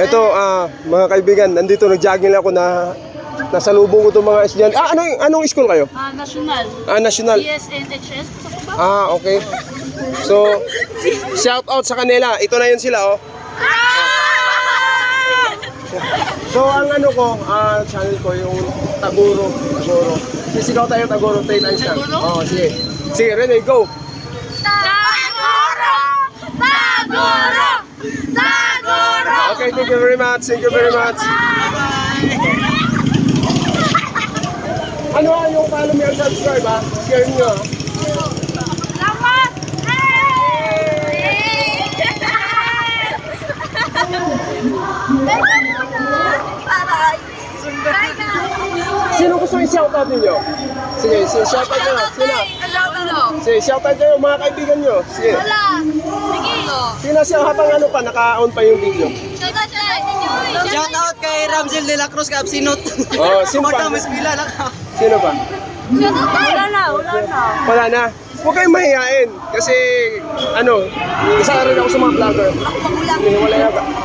Ito, mga kaibigan, nandito nag-jogging ako na nasa lubong ko itong mga estudyante. Anong school kayo? National. National. PSNHS. Gusto ko ba? Okay. So, shout out sa kanila. Ito na yun sila, oh. So, ang ano ko, channel ko yung Taguro. Sisigaw tayo Taguro, 3 times lang. Taguro? Sige. Sige, ready, go. Taguro! Taguro! Taguro! Okay, thank you very much. Thank you very much. Ano yung follow me and subscribe, ha? Share nyo, ha? Salamat! Sino gusto yung shoutout ninyo? Sige, shoutout nyo. Sino? Sige, shoutout nyo yung mga kaibigan nyo. Sige. Sino siya habang ano pa, naka-on pa yung video? Shout out kay Ramsel de la Cruz ka Absinot. Oh, sino pa? Magdamas pila na ka. Sino pa? Wala na. Wala na. Huwag kayong mahihain. Kasi, isa rin ako sa mga vlogger. Wala na.